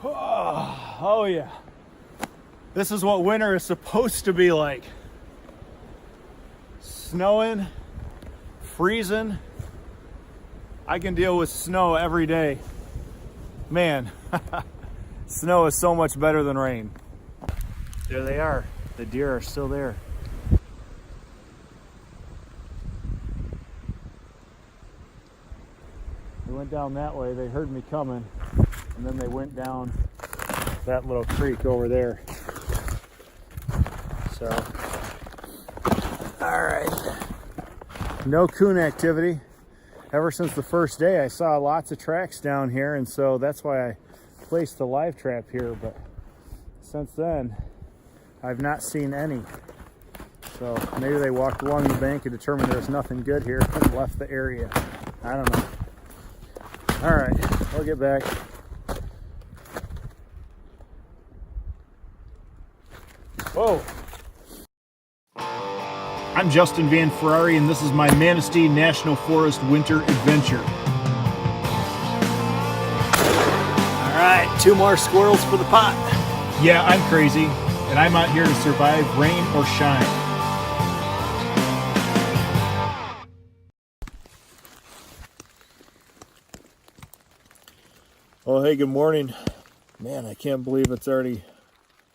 Oh yeah. This is what winter is supposed to be like. Snowing, freezing. I can deal with snow every day. Man, snow is so much better than rain. There they are. The deer are still there. They went down that way. They heard me coming, and then they went down that little creek over there. So, all right. No coon activity. Ever since the first day, I saw lots of tracks down here, and so that's why I placed the live trap here. But since then, I've not seen any. So maybe they walked along the bank and determined there's nothing good here and left the area. I don't know. All right, we'll get back. Whoa. I'm Justin Van Ferrari, and this is my Manistee National Forest winter adventure. All right, 2 more squirrels for the pot. Yeah, I'm crazy, and I'm out here to survive rain or shine. Oh, hey, good morning. Man, I can't believe it's already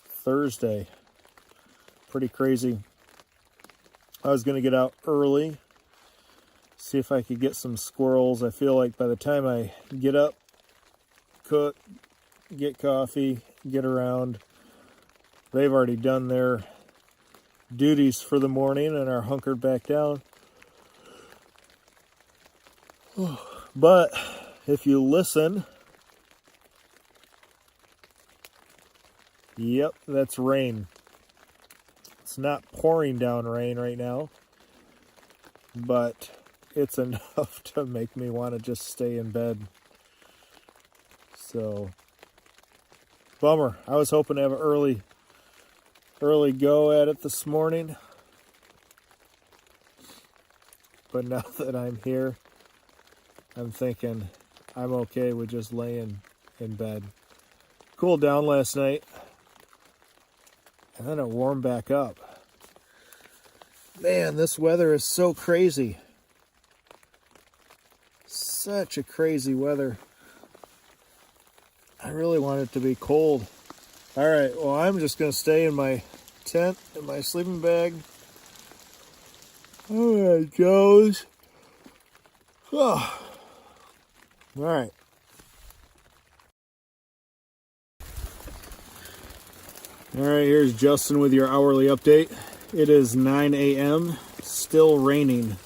Thursday. Pretty crazy. I was going to get out early, see if I could get some squirrels. I feel like by the time I get up, cook, get coffee, get around, they've already done their duties for the morning and are hunkered back down. But if you listen, yep, that's rain. It's not pouring down rain right now, but it's enough to make me want to just stay in bed. So, bummer. I was hoping to have an early go at it this morning, but now that I'm here, I'm thinking I'm okay with just laying in bed. Cooled down last night, and then it warmed back up. Man, this weather is so crazy. Such a crazy weather. I really want it to be cold. All right, well, I'm just going to stay in my tent, in my sleeping bag. All right, goes. Oh. All right. All right, here's Justin with your hourly update. It is 9 a.m., still raining.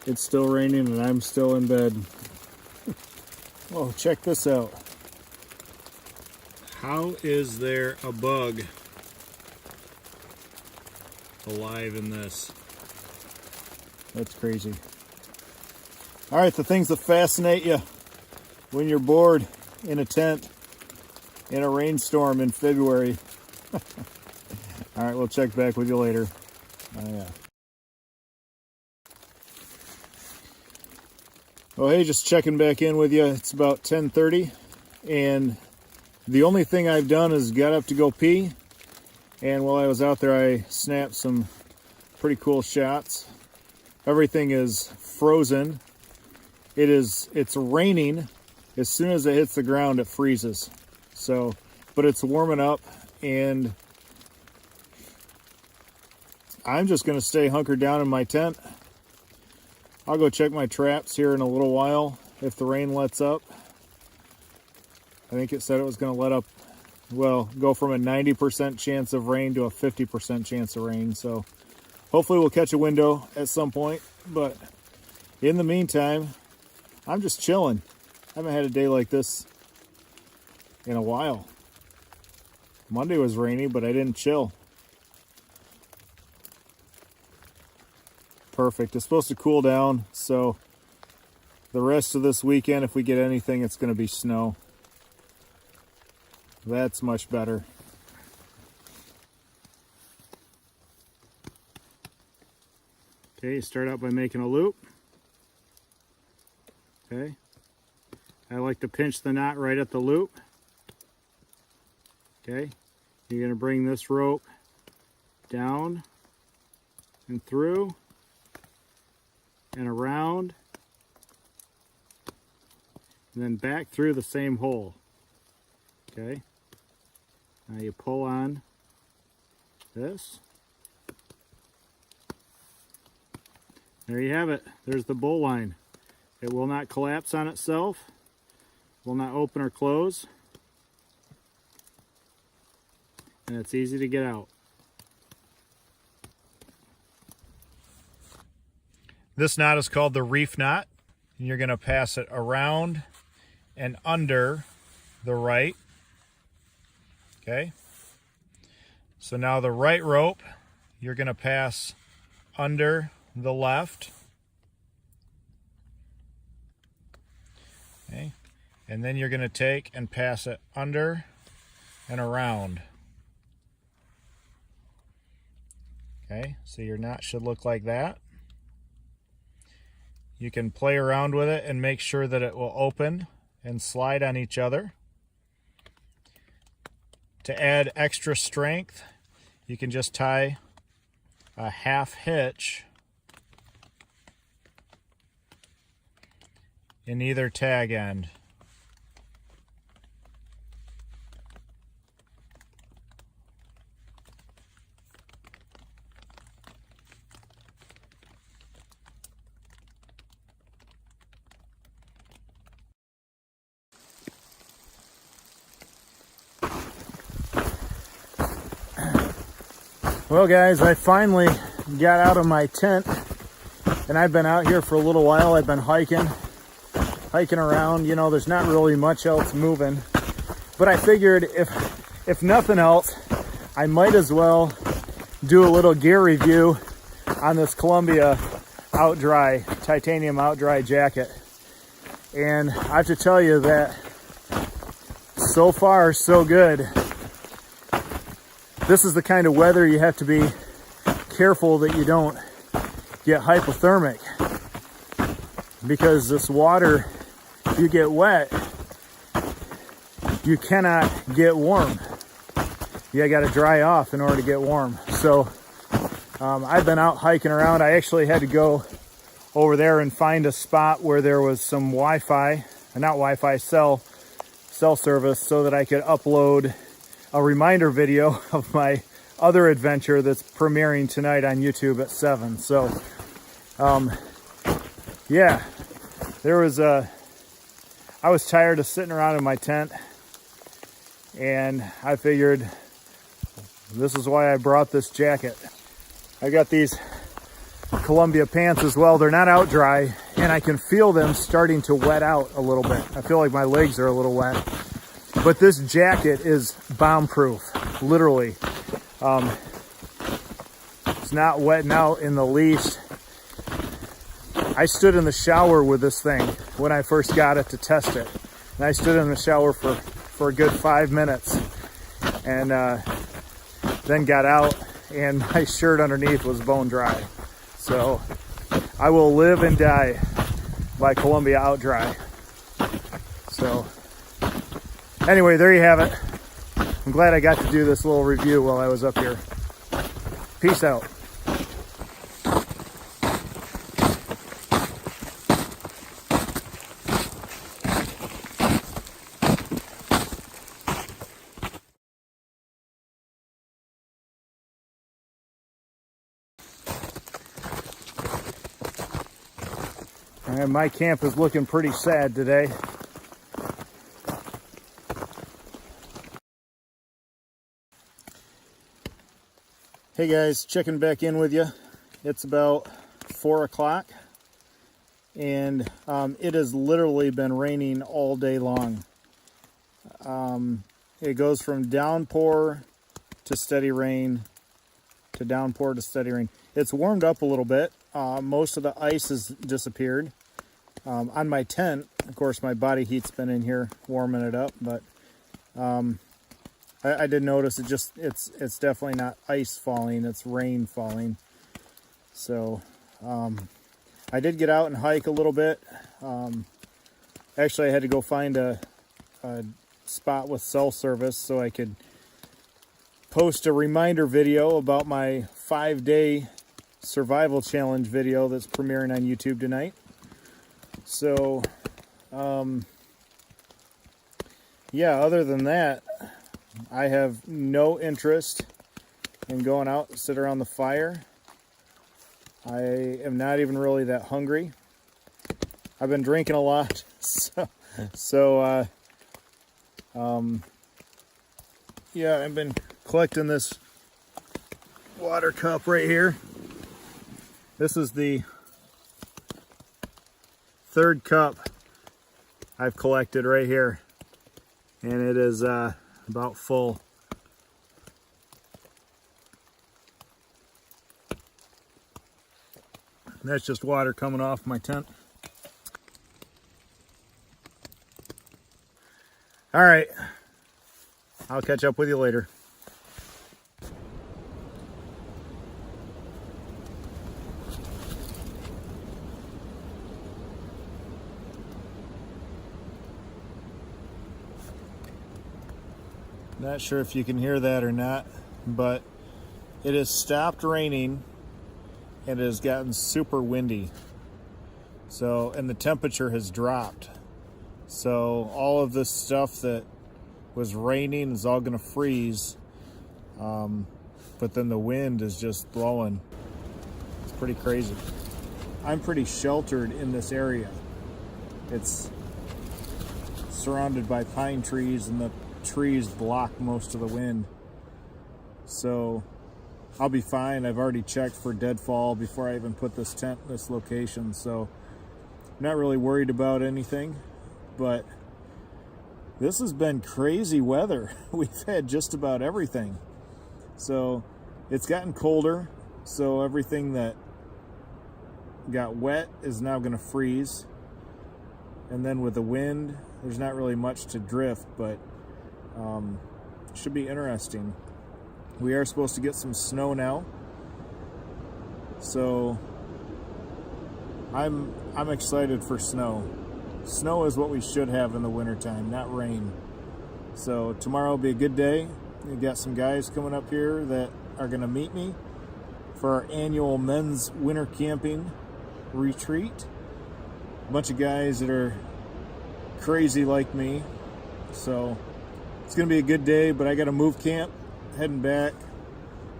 It's still raining and I'm still in bed. Oh, check this out. How is there a bug alive in this? That's crazy. All right, the things that fascinate you when you're bored in a tent in a rainstorm in February. All right, we'll check back with you later. Oh, yeah. Oh, hey, just checking back in with you. It's about 10:30, and the only thing I've done is got up to go pee, and while I was out there, I snapped some pretty cool shots. Everything is frozen. It's raining. As soon as it hits the ground, it freezes. So, but it's warming up, and I'm just going to stay hunkered down in my tent. I'll go check my traps here in a little while if the rain lets up. I think it said it was going to let up, well, go from a 90% chance of rain to a 50% chance of rain. So hopefully we'll catch a window at some point. But in the meantime, I'm just chilling. I haven't had a day like this in a while. Monday was rainy, but I didn't chill. Perfect. It's supposed to cool down, so the rest of this weekend, if we get anything, it's going to be snow. That's much better. Okay, you start out by making a loop. Okay. I like to pinch the knot right at the loop. Okay. You're going to bring this rope down and through and around and then back through the same hole. Okay. Now you pull on this. There you have it. There's the bowl line. It will not collapse on itself, will not open or close, and it's easy to get out. This knot is called the reef knot. You're going to pass it around and under the right. Okay. So now the right rope, you're going to pass under the left. Okay. And then you're going to take and pass it under and around. Okay, so your knot should look like that. You can play around with it and make sure that it will open and slide on each other. To add extra strength, you can just tie a half hitch in either tag end. Well guys, I finally got out of my tent and I've been out here for a little while. I've been hiking around. You know, there's not really much else moving, but I figured if nothing else, I might as well do a little gear review on this Columbia OutDry, titanium OutDry jacket. And I have to tell you that so far so good. This is the kind of weather you have to be careful that you don't get hypothermic, because this water, if you get wet, you cannot get warm. You got to dry off in order to get warm. So I've been out hiking around. I actually had to go over there and find a spot where there was some Wi-Fi, not Wi-Fi, cell service, so that I could upload a reminder video of my other adventure that's premiering tonight on YouTube at 7. So, yeah, I was tired of sitting around in my tent, and I figured this is why I brought this jacket. I got these Columbia pants as well. They're not OutDry, and I can feel them starting to wet out a little bit. I feel like my legs are a little wet. But this jacket is bomb-proof, literally. It's not wetting out in the least. I stood in the shower with this thing when I first got it to test it. And I stood in the shower for a good 5 minutes, and then got out, and my shirt underneath was bone dry. So I will live and die by Columbia OutDry. So anyway, there you have it. I'm glad I got to do this little review while I was up here. Peace out. And my camp is looking pretty sad today. Hey guys, checking back in with you. It's about 4 o'clock, and it has literally been raining all day long. It goes from downpour to steady rain to downpour to steady rain. It's warmed up a little bit. Most of the ice has disappeared. On my tent, of course, my body heat's been in here warming it up, but I did notice it's definitely not ice falling, it's rain falling. So I did get out and hike a little bit. Actually, I had to go find a spot with cell service so I could post a reminder video about my 5-day survival challenge video that's premiering on YouTube tonight. So, yeah, other than that, I have no interest in going out and sit around the fire. I am not even really that hungry. I've been drinking a lot, yeah, I've been collecting this water cup right here. This is the third cup I've collected right here, and it is about full. That's just water coming off my tent. All right, I'll catch up with you later. Not sure if you can hear that or not, but it has stopped raining and it has gotten super windy. So, and the temperature has dropped. So all of this stuff that was raining is all gonna freeze. But then the wind is just blowing. It's pretty crazy. I'm pretty sheltered in this area. It's surrounded by pine trees and the trees block most of the wind. So I'll be fine. I've already checked for deadfall before I even put this tent in this location. So I'm not really worried about anything, but this has been crazy weather. We've had just about everything. So it's gotten colder. So everything that got wet is now going to freeze. And then with the wind, there's not really much to drift, but it should be interesting. We are supposed to get some snow now. So I'm excited for snow. Snow is what we should have in the wintertime, not rain. So tomorrow will be a good day. We got some guys coming up here that are going to meet me for our annual men's winter camping retreat. A bunch of guys that are crazy like me. So it's going to be a good day, but I got to move camp, heading back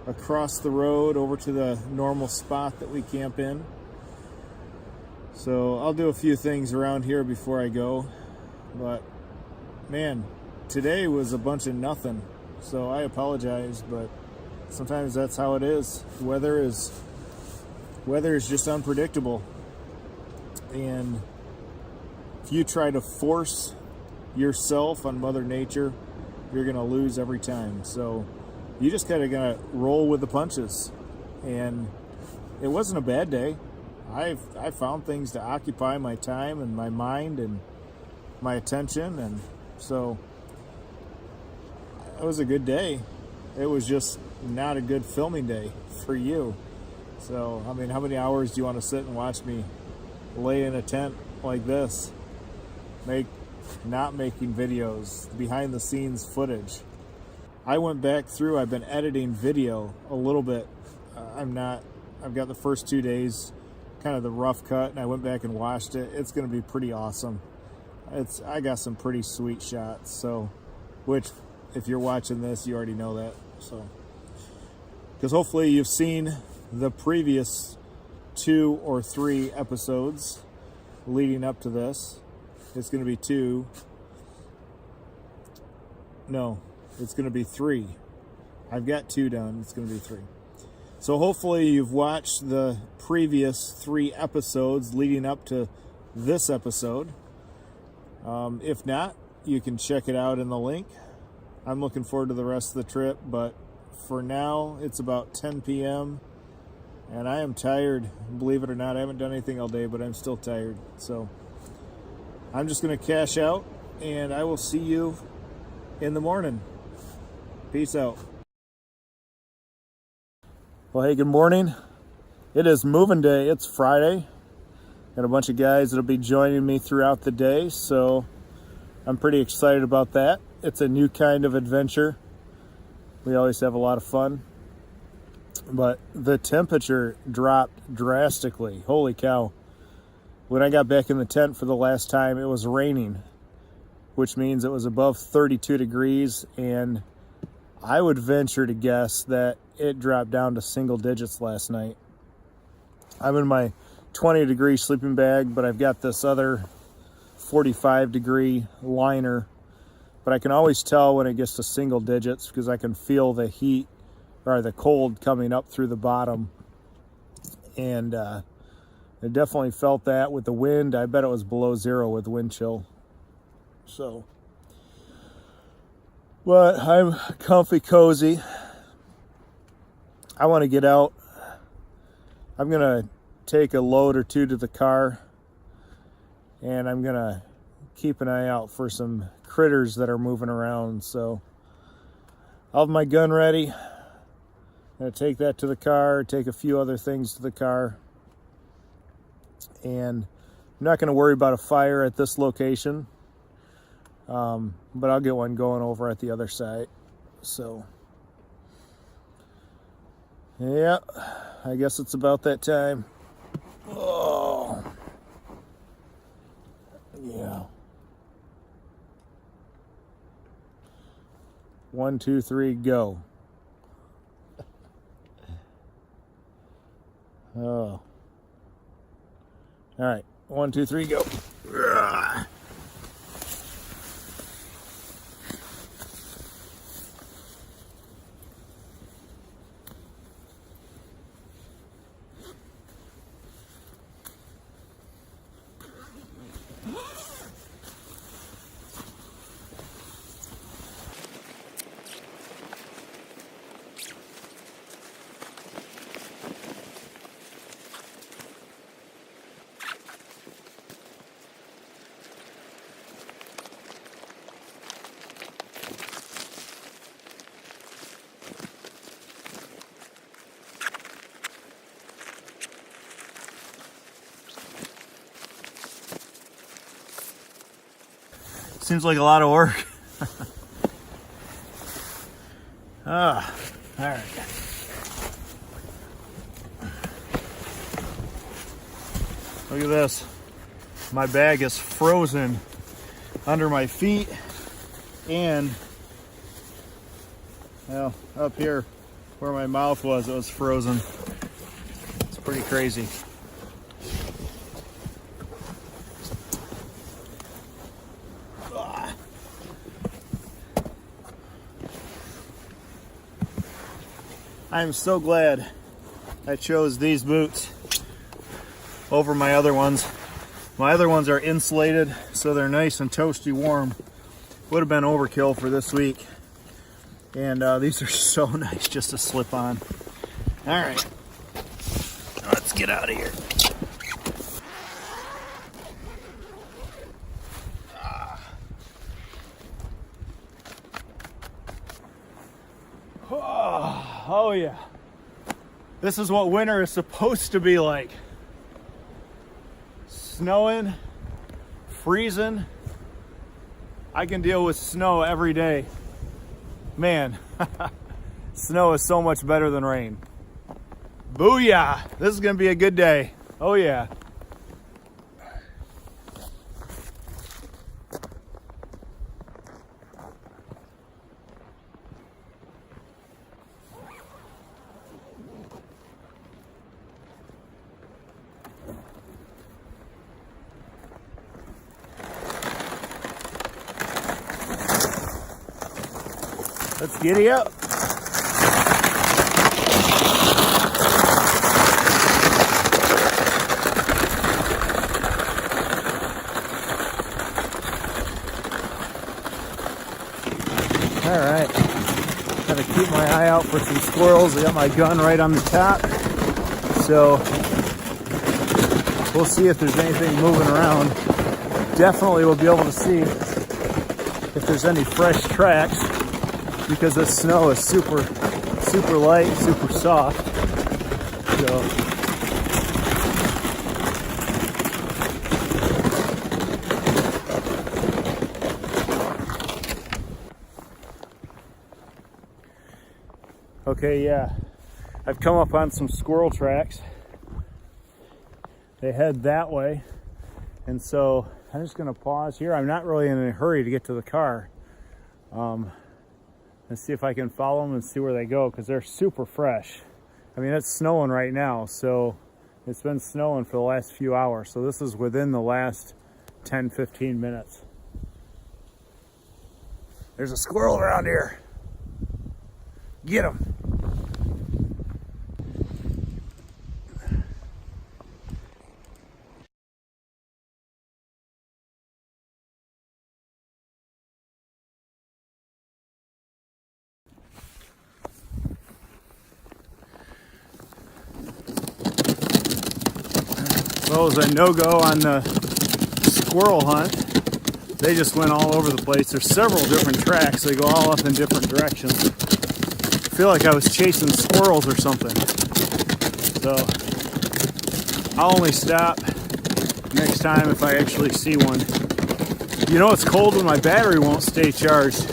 across the road over to the normal spot that we camp in. So I'll do a few things around here before I go, but man, today was a bunch of nothing. So I apologize, but sometimes that's how it is. Weather is just unpredictable. And if you try to force yourself on Mother Nature, you're going to lose every time. So you just kind of got to roll with the punches. And it wasn't a bad day. I found things to occupy my time and my mind and my attention, and so it was a good day. It was just not a good filming day for you. So, I mean, how many hours do you want to sit and watch me lay in a tent like this, not making videos, behind the scenes footage? I went back through, I've been editing video a little bit. I've got the first 2 days, kind of the rough cut, and I went back and watched it. It's going to be pretty awesome. I got some pretty sweet shots. So, which if you're watching this, you already know that. So, because hopefully you've seen the previous 2 or 3 episodes leading up to this. It's going to be 2. No, it's going to be 3. I've got 2 done. It's going to be 3. So hopefully you've watched the previous 3 episodes leading up to this episode. If not, you can check it out in the link. I'm looking forward to the rest of the trip, but for now, it's about 10 p.m. and I am tired. Believe it or not, I haven't done anything all day, but I'm still tired. So I'm just going to cash out, and I will see you in the morning. Peace out. Well, hey, good morning. It is moving day. It's Friday. Got a bunch of guys that'll be joining me throughout the day, so I'm pretty excited about that. It's a new kind of adventure. We always have a lot of fun. But the temperature dropped drastically. Holy cow. When I got back in the tent for the last time, it was raining, which means it was above 32 degrees, and I would venture to guess that it dropped down to single digits last night. I'm in my 20-degree sleeping bag, but I've got this other 45-degree liner. But I can always tell when it gets to single digits because I can feel the heat or the cold coming up through the bottom. And I definitely felt that with the wind. I bet it was below zero with wind chill. So, but I'm comfy, cozy. I want to get out. I'm going to take a load or two to the car, and I'm gonna keep an eye out for some critters that are moving around. So I'll have my gun ready. I'm gonna take that to the car, take a few other things to the car, and I'm not gonna worry about a fire at this location, but I'll get one going over at the other site. So yeah, I guess it's about that time. Oh, yeah. 1, 2, 3, go. Oh. All right. 1, 2, 3, go. Seems like a lot of work. All right. Look at this. My bag is frozen under my feet, and well, up here where my mouth was, it was frozen. It's pretty crazy. I'm so glad I chose these boots over my other ones. My other ones are insulated, so they're nice and toasty warm. Would have been overkill for this week. And these are so nice just to slip on. All right, let's get out of here. Oh yeah, this is what winter is supposed to be like. Snowing, freezing. I can deal with snow every day. Man, snow is so much better than rain. Booyah, this is gonna be a good day. Oh yeah. Let's giddy up. All right, gotta keep my eye out for some squirrels. I got my gun right on the top, so we'll see if there's anything moving around. Definitely we'll be able to see if there's any fresh tracks, because the snow is super light, super soft. So Okay, yeah, I've come up on some squirrel tracks. They head that way, and so I'm just gonna pause here. I'm not really in a hurry to get to the car. And see if I can follow them and see where they go, because they're super fresh. I mean, it's snowing right now, so it's been snowing for the last few hours. So this is within the last 10-15 minutes. There's a squirrel around here. Get him. Well, it was a no-go on the squirrel hunt. They just went all over the place. There's several different tracks. They go all up in different directions. I feel like I was chasing squirrels or something. So I'll only stop next time if I actually see one. You know, it's cold when my battery won't stay charged.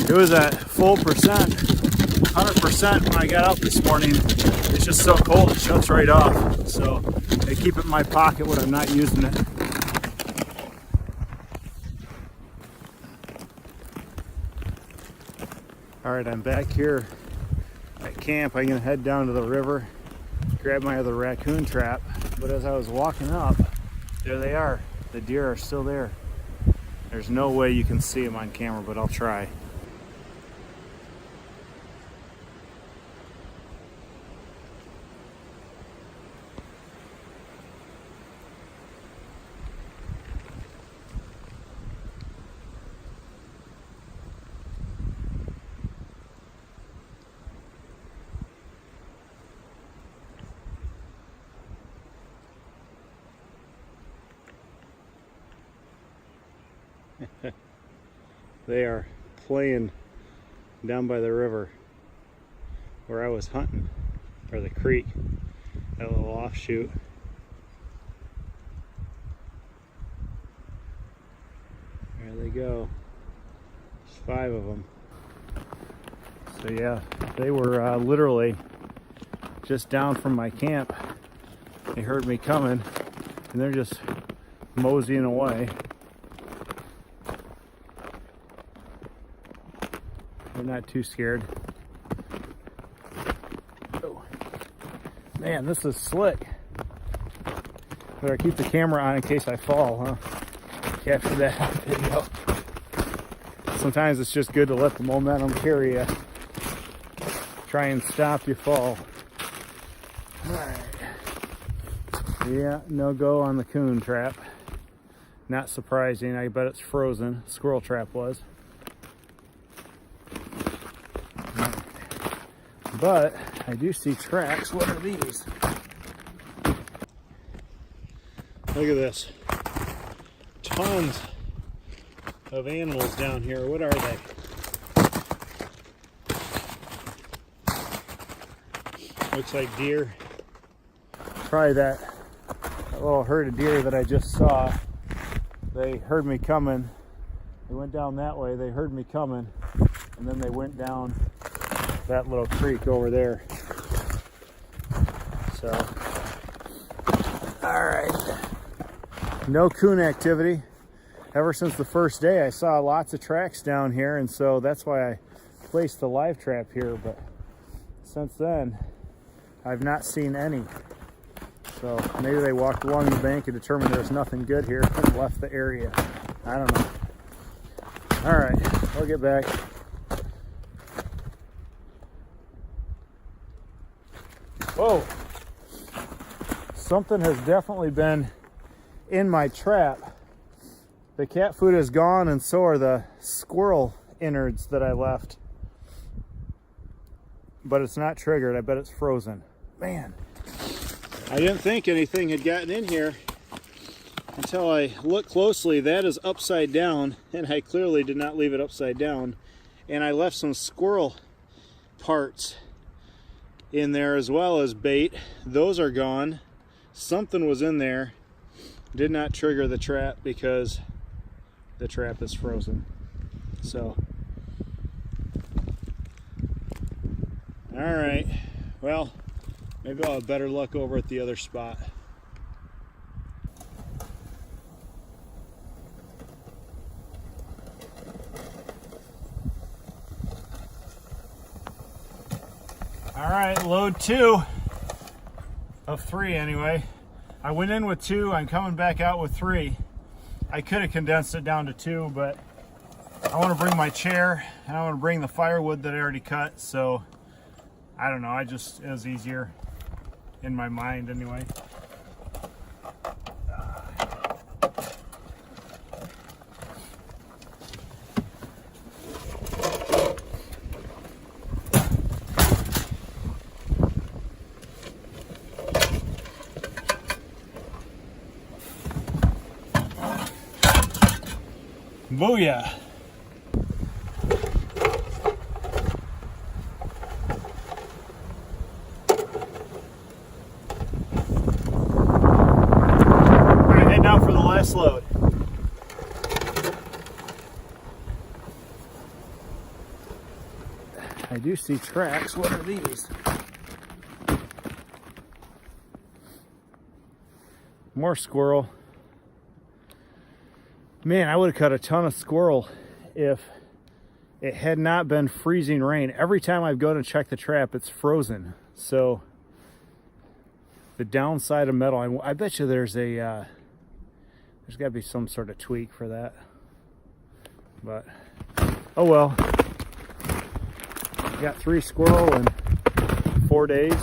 It was at full percent, 100% when I got out this morning. It's just so cold it shuts right off. So I keep it in my pocket when I'm not using it. All right, I'm back here at camp. I'm gonna head down to the river, grab my other raccoon trap. But as I was walking up, there they are. The deer are still there. There's no way you can see them on camera, but I'll try. They are playing down by the river where I was hunting, or the creek, that little offshoot. There they go. There's 5 of them. So yeah, they were literally just down from my camp. They heard me coming and they're just moseying away. They're not too scared. Oh. Man, this is slick. Better keep the camera on in case I fall, huh? Capture that video. Sometimes it's just good to let the momentum carry you. Try and stop your fall. Alright. Yeah, no go on the coon trap. Not surprising. I bet it's frozen. Squirrel trap was. But I do see tracks. What are these? Look at this. Tons of animals down here. What are they? Looks like deer. Probably that little herd of deer that I just saw. They heard me coming. They went down that way. They heard me coming. And then they went down that little creek over there. So, all right. No coon activity. Ever since the first day, I saw lots of tracks down here, and so that's why I placed the live trap here. But since then, I've not seen any. So maybe they walked along the bank and determined there's nothing good here and left the area. I don't know. All right, we'll get back. Whoa, something has definitely been in my trap. The cat food is gone, and so are the squirrel innards that I left. But it's not triggered. I bet it's frozen. Man, I didn't think anything had gotten in here until I looked closely. That is upside down, and I clearly did not leave it upside down. And I left some squirrel parts in there as well as bait. Those are gone. Something was in there. Did not trigger the trap because the trap is frozen. So, all All right, well, maybe I'll have better luck over at the other spot. All right, load 2 of 3 anyway. I went in with 2, I'm coming back out with 3. I could have condensed it down to 2, but I want to bring my chair and I want to bring the firewood that I already cut, so I don't know, it was easier in my mind anyway. Booyah! Alright, heading out for the last load. I do see tracks. What are these? More squirrel. Man, I would have cut a ton of squirrel if it had not been freezing rain. Every time I've gone to check the trap, it's frozen. So the downside of metal, I bet you there's got to be some sort of tweak for that. But oh well. Got 3 squirrel in 4 days.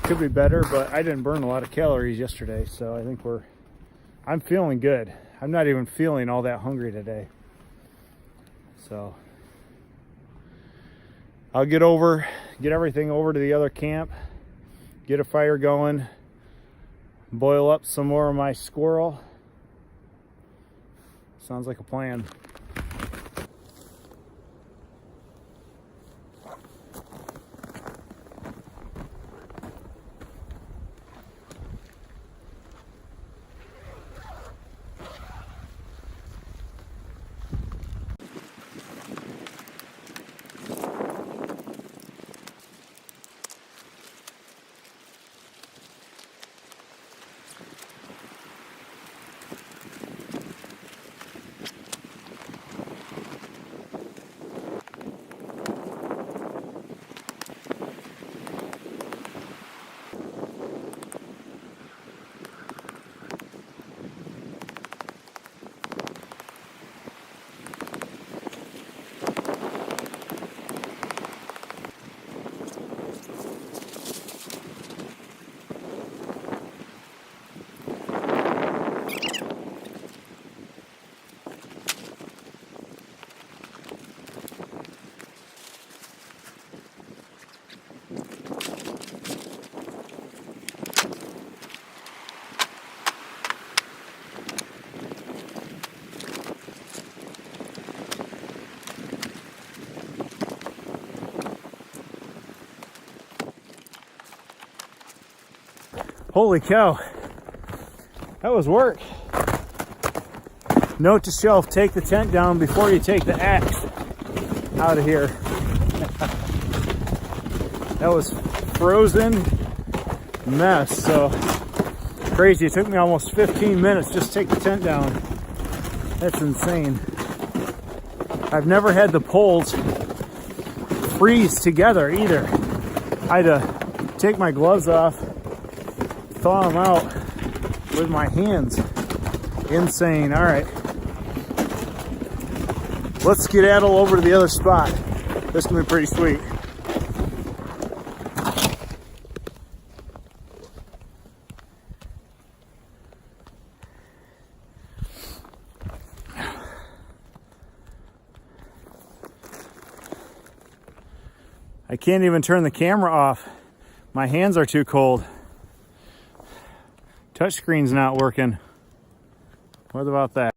Could be better, but I didn't burn a lot of calories yesterday, so I think I'm feeling good. I'm not even feeling all that hungry today. So I'll get everything over to the other camp, get a fire going, boil up some more of my squirrel. Sounds like a plan. Holy cow, that was work. Note to self, take the tent down before you take the axe out of here. That was frozen mess, so crazy. It took me almost 15 minutes just to take the tent down. That's insane. I've never had the poles freeze together either. I had to take my gloves off, thaw them out with my hands. Insane. All right, let's skedaddle over to the other spot. This is gonna be pretty sweet. I can't even turn the camera off. My hands are too cold. Touchscreen's not working. What about that?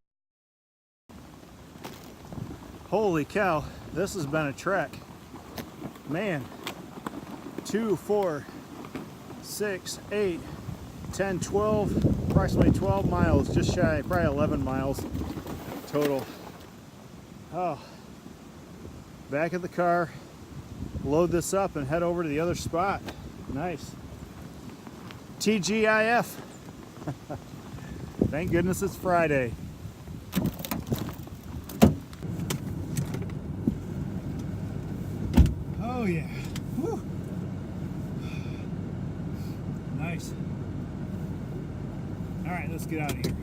Holy cow, this has been a trek. Man, 2, 4, 6, 8, 10, 12, approximately 12 miles, just shy, probably 11 miles total. Oh, back of the car, load this up, and head over to the other spot. Nice. TGIF. Thank goodness it's Friday. Oh yeah. Whew. Nice. All right, let's get out of here.